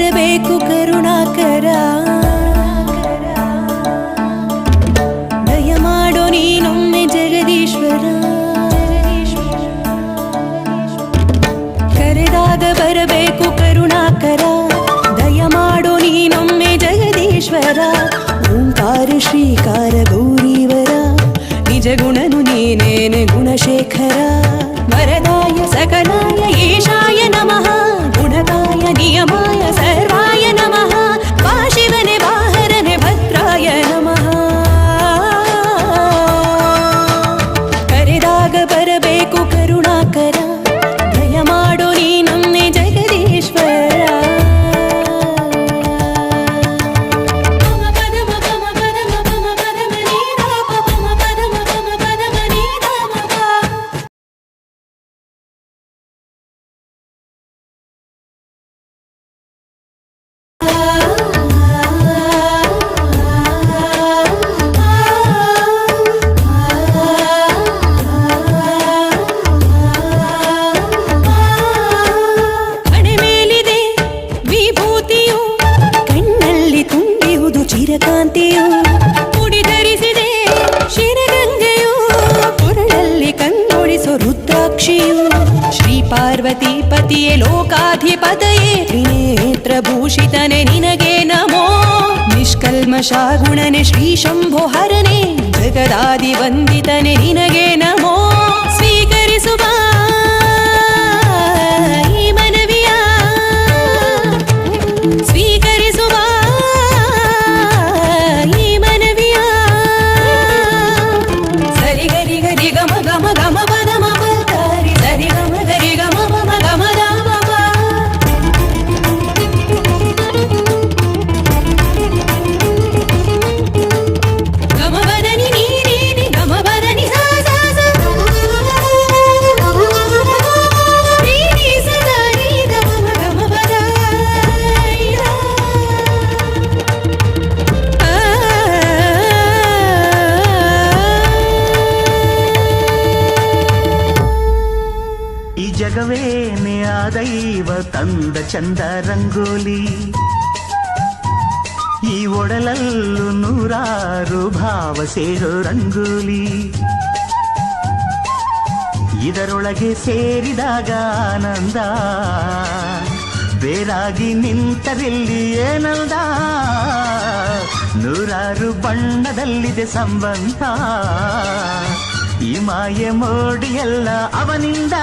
ಬರಬೇಕು ಕರುಣಾಕರ ದಯ ಮಾಡೋ ನೀನೊಮ್ಮೆ ಜಗದೀಶ್ವರ ಕರೆದಾಗ ಬರಬೇಕು ಕರುಣಾಕರ ದಯ ಮಾಡೋ ನೀನೊಮ್ಮೆ ಜಗದೀಶ್ವರ ಓಂಕಾರ ಶ್ರೀಕಾರ ಗೌರೀವರ ನಿಜ ಗುಣನು ನೀನೇನೆ ಗುಣಶೇಖರ ವರದಾಯ ಸಕಲಾಯ ಈಶಾಯ ನಮಃ ಗುಣದಾಯ ನಿಯಮಾಯ ಸರ್ವಾಯ ನಮಃ ವಾಶಿವನೆ ವಾಹರನೆ ಭದ್ರಾಯ ನಮಃ ಕರೆದಾಗ ಬರಬೇಕು ಕರುಣಾಕರ ದಯ ಮಾಡೋ ನೀನೊಮ್ಮೆ ಜಗದೀಶ್ವರ ಚಿರಕಾಂತಿಯು ಮುಡಿಧರಿಸಿದೆ ಶಿರಗಂಗೆಯು ಕೊರಳಲ್ಲಿ ಕಂಗೊಳಿಸೋ ರುದ್ರಾಕ್ಷಿಯು ಶ್ರೀ ಪಾರ್ವತಿ ಪತಿಯೇ ಲೋಕಾಧಿಪತಯೇ ತ್ರಿನೇತ್ರ ಭೂಷಿತನೆ ನಿನಗೆ ನಮೋ ನಿಷ್ಕಲ್ಮಷ ಗುಣನೆ ಶ್ರೀ ಶಂಭೋ ಹರನೆ ಜಗದಾದಿ ವಂದಿತನೆ ನಿನಗೆ ನಮೋ ಸ್ವೀಕರಿಸುವ ಈ ಮನವಿಯ ಸ್ವೀಕರಿಸುವ ಜಗವೇನೆ ಆ ದೈವ ತಂದ ಚಂದ ರಂಗೋಲಿ ಈ ಒಡಲಲ್ಲೂ ನೂರಾರು ಭಾವ ಸೇರೋ ರಂಗೋಲಿ ಇದರೊಳಗೆ ಸೇರಿದಾಗ ಆನಂದ ಬೇರಾಗಿ ನಿಂತರಲ್ಲಿ ಏನಲ್ದ ನೂರಾರು ಬಣ್ಣದಲ್ಲಿದೆ ಸಂಬಂಧ ಈ ಮಾಯೆ ಮೋಡಿಯಲ್ಲ ಅವನಿಂದ